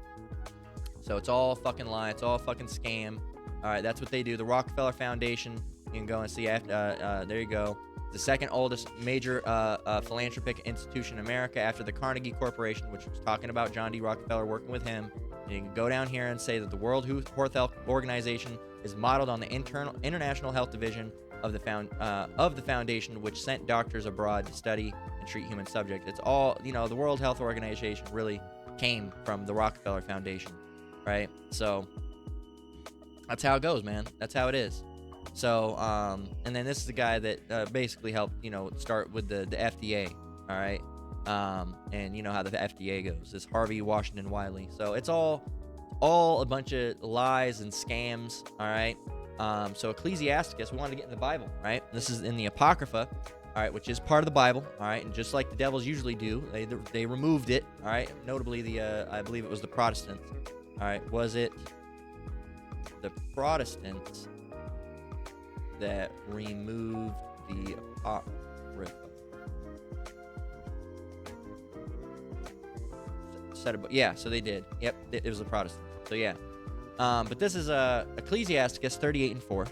So it's all fucking lie. It's all fucking scam. All right, that's what they do. The Rockefeller Foundation. You can go and see. There you go. The second oldest major philanthropic institution in America after the Carnegie Corporation, which was talking about John D. Rockefeller working with him. And you can go down here and say that the World Health Organization is modeled on the International Health Division of the foundation, which sent doctors abroad to study and treat human subjects. It's all, the World Health Organization really came from the Rockefeller Foundation, right? So that's how it goes, man. That's how it is. So, and then this is the guy that basically helped, start with the FDA, all right? And you know how the FDA goes. This Harvey Washington Wiley. So it's all a bunch of lies and scams, all right? So Ecclesiasticus, we wanted to get in the Bible, right? This is in the Apocrypha, all right, which is part of the Bible, all right? And just like the devils usually do, they removed it, all right? Notably, I believe it was the Protestants, all right? Was it the Protestants that removed the Apocrypha? Yeah, so they did. Yep, it was the Protestant. So yeah. But this is Ecclesiasticus 38:4.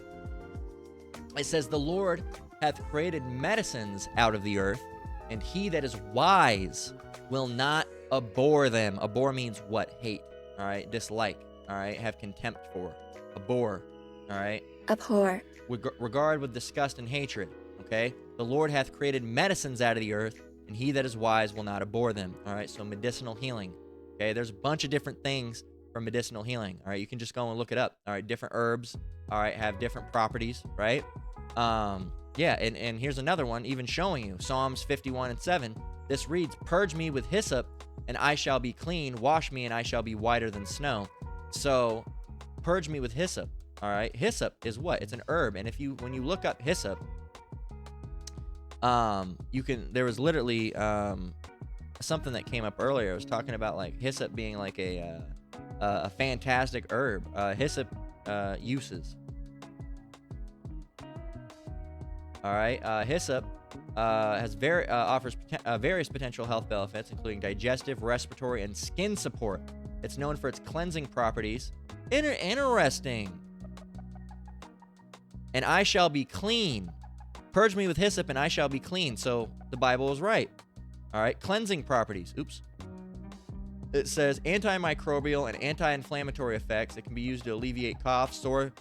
It says, "The Lord hath created medicines out of the earth, and he that is wise will not abhor them." Abhor means what? Hate. All right. Dislike. All right. Have contempt for. Abhor. All right. Abhor. Regard with disgust and hatred. Okay. The Lord hath created medicines out of the earth, and he that is wise will not abhor them. All right. So medicinal healing. Okay. There's a bunch of different things for medicinal healing. All right. You can just go and look it up. All right. Different herbs. All right. Have different properties. Right. Yeah. And here's another one even showing you Psalms 51:7. This reads, "Purge me with hyssop and I shall be clean. Wash me and I shall be whiter than snow." So purge me with hyssop. All right. Hyssop is what? It's an herb. And when you look up hyssop, there was literally, something that came up earlier. I was talking about like hyssop being like a fantastic herb. Hyssop uses. All right. Hyssop offers various potential health benefits, including digestive, respiratory, and skin support. It's known for its cleansing properties. Interesting. And I shall be clean. Purge me with hyssop and I shall be clean. So the Bible is right. All right, cleansing properties. Oops. It says antimicrobial and anti-inflammatory effects. It can be used to alleviate cough, soothe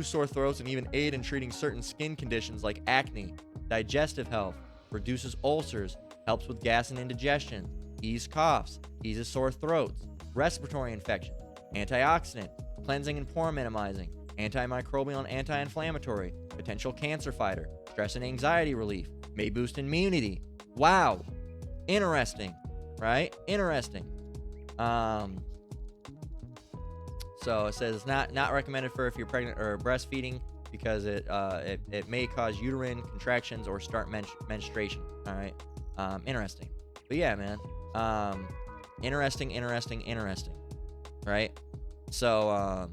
sore throats, and even aid in treating certain skin conditions like acne. Digestive health, reduces ulcers, helps with gas and indigestion, ease coughs, eases sore throats, respiratory infections, antioxidant, cleansing and pore minimizing, antimicrobial and anti-inflammatory, potential cancer fighter, stress and anxiety relief, may boost immunity. Wow. Interesting, right? Interesting. So it says not recommended for if you're pregnant or breastfeeding because it may cause uterine contractions or start menstruation. All right. Interesting. But yeah, man. Interesting. Right? So,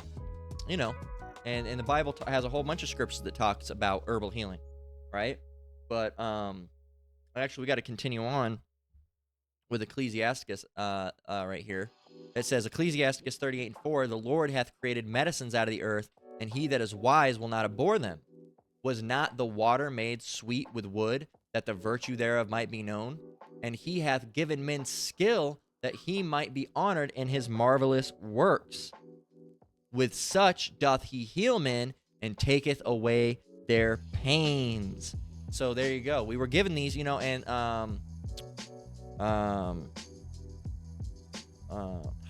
and the Bible has a whole bunch of scriptures that talks about herbal healing, right? But actually we got to continue on with Ecclesiasticus right here. It says Ecclesiasticus 38:4, "The Lord hath created medicines out of the earth, and he that is wise will not abhor them. Was not the water made sweet with wood, that the virtue thereof might be known? And he hath given men skill, that he might be honored in his marvelous works. With such doth he heal men, and taketh away their pains." So there you go. We were given these, and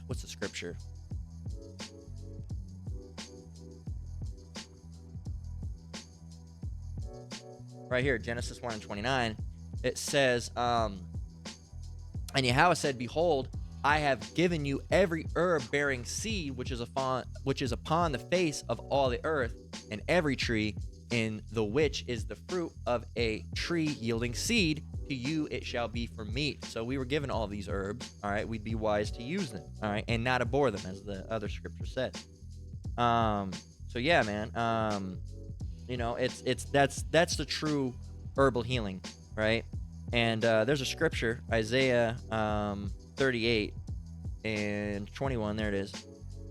what's the scripture? Right here, Genesis 1:29. It says, and Yahweh said, "Behold, I have given you every herb bearing seed which is upon the face of all the earth, and every tree in the which is the fruit of a tree yielding seed. To you it shall be for meat. So we were given all these herbs, all right? We'd be wise to use them, all right, and not abhor them, as the other scripture said. So yeah, man. That's the true herbal healing, right? And there's a scripture, Isaiah 38 and 21. There it is.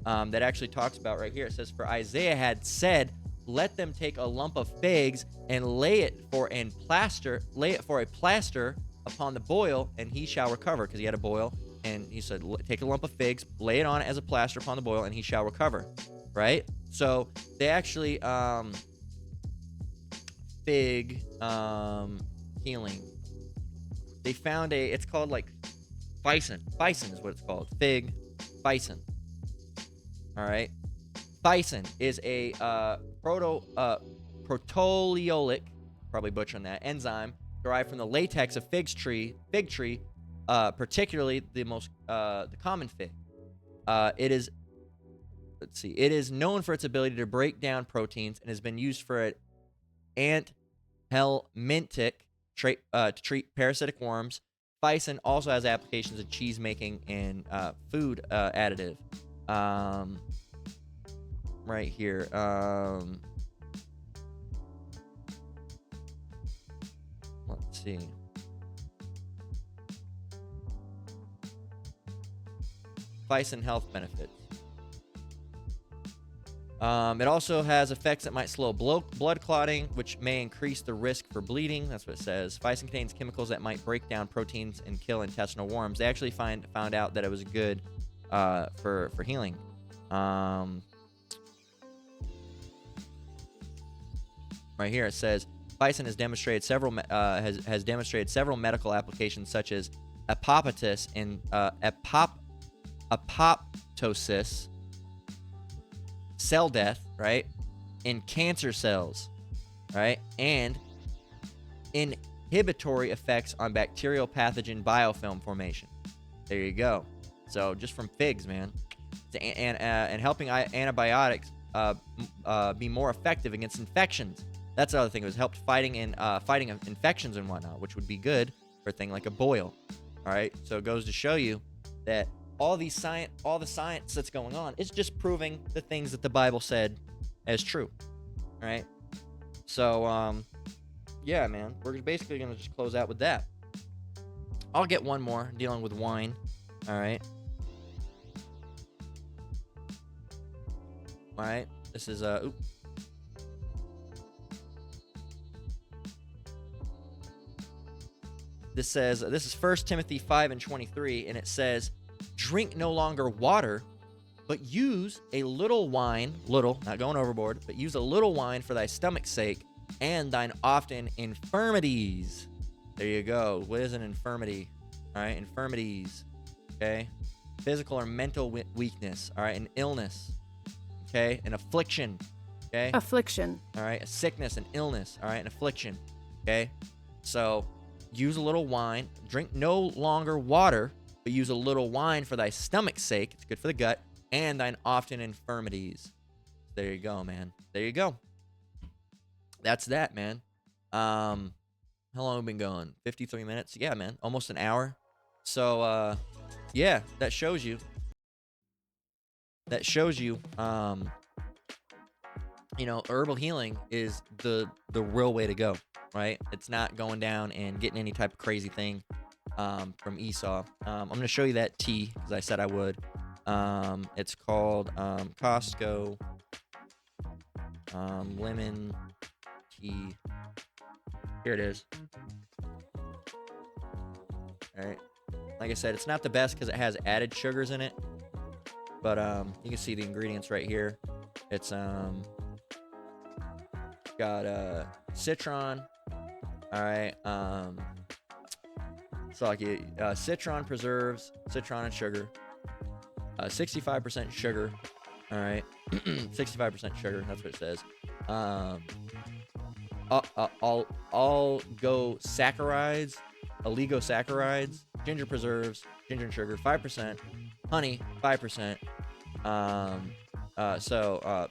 That actually talks about right here. It says, "For Isaiah had said, let them take a lump of figs and lay it for a plaster upon the boil, and he shall recover." Because he had a boil, and he said, take a lump of figs, lay it on it as a plaster upon the boil, and he shall recover. Right? So they actually fig healing. They found it's called like bison. Bison is what it's called. Fig bison. All right. Bison is a proteolytic, probably butchering that, enzyme derived from the latex of fig tree, particularly the common fig. It is known for its ability to break down proteins and has been used for anthelmintic to treat parasitic worms. Bison also has applications in cheese making and food additive. Right here. Let's see. Bison health benefits. It also has effects that might slow blood clotting, which may increase the risk for bleeding. That's what it says. Bison contains chemicals that might break down proteins and kill intestinal worms. They actually found out that it was good for healing. Right here it says bison has demonstrated several medical applications, such as apoptosis and apoptosis, cell death, right, in cancer cells, right, and inhibitory effects on bacterial pathogen biofilm formation. There you go. So just from figs, man, and helping antibiotics be more effective against infections. That's the other thing. It was helped fighting infections and whatnot, which would be good for a thing like a boil. All right. So it goes to show you that all the science that's going on is just proving the things that the Bible said as true. All right. So yeah, man, we're basically gonna just close out with that. I'll get one more dealing with wine. All right. All right. This is This says, this is 1 Timothy 5:23, and it says, "Drink no longer water, but use a little wine," little, not going overboard, "but use a little wine for thy stomach's sake and thine often infirmities." There you go. What is an infirmity? All right, infirmities. Okay, physical or mental weakness. All right, an illness. Okay, an affliction. Okay, affliction. All right, a sickness, an illness. All right, an affliction. Okay, so use a little wine. Drink no longer water, but use a little wine for thy stomach's sake. It's good for the gut. And thine often infirmities. There you go, man. There you go. That's that, man. How long have we been going? 53 minutes? Yeah, man. Almost an hour. So, yeah, that shows you. Herbal healing is the real way to go, right? It's not going down and getting any type of crazy thing from Esau. I'm going to show you that tea, because I said I would. It's called Costco lemon tea. Here it is. All right. Like I said, it's not the best because it has added sugars in it. But you can see the ingredients right here. It's got citron. All right. So like citron preserves, citron and sugar. 65% sugar. All right. 65% sugar. That's what it says. Oligosaccharides, ginger preserves, ginger and sugar, 5%, honey, 5%.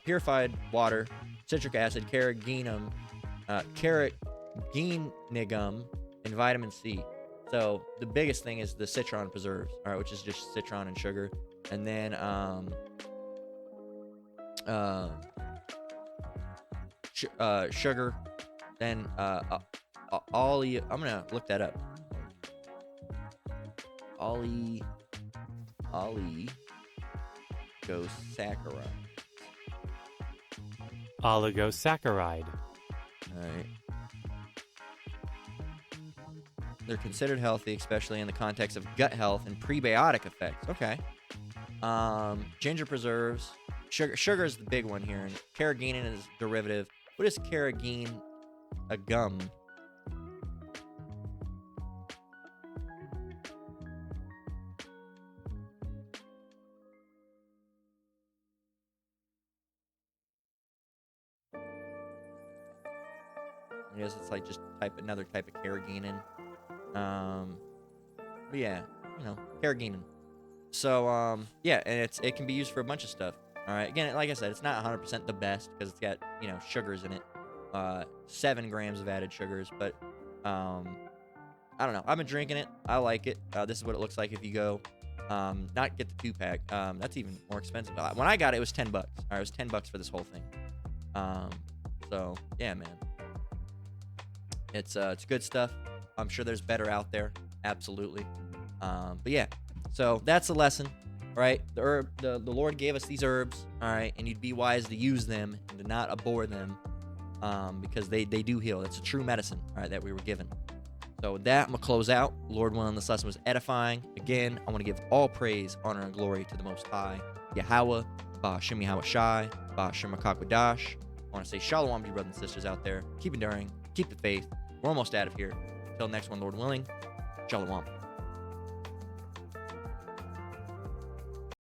Purified water, citric acid, carrageenan, and vitamin C. So the biggest thing is the citron preserves, all right, which is just citron and sugar, and then sugar, then I'm gonna look that up. Oligosaccharide. Oligosaccharide. All right. They're considered healthy, especially in the context of gut health and prebiotic effects. Okay. Ginger preserves. Sugar is the big one here. And carrageenan is derivative. What is carrageenan? A gum. I guess it's like just another type of carrageenan. But yeah, carrageenan. So yeah, and it can be used for a bunch of stuff. All right, again, like I said, it's not 100% the best because it's got sugars in it, 7 grams of added sugars. But I don't know. I've been drinking it. I like it. This is what it looks like if you go. Not get the 2-pack. That's even more expensive. When I got it, it was $10. All right, it was $10 for this whole thing. So yeah, man. It's good stuff. I'm sure there's better out there. Absolutely. But yeah, so that's the lesson, right? The Lord gave us these herbs, all right, and you'd be wise to use them and to not abhor them, because they do heal. It's a true medicine, all right, that we were given. So with that, I'm gonna close out. Lord willing, this lesson was edifying. Again, I want to give all praise, honor, and glory to the Most High, Yahweh, Ba'Shem Yahweh Shai, Ba'Shem Akakwadash. I want to say shalom to you brothers and sisters out there. Keep enduring, keep the faith. We're almost out of here. Until next one, Lord willing, shalom.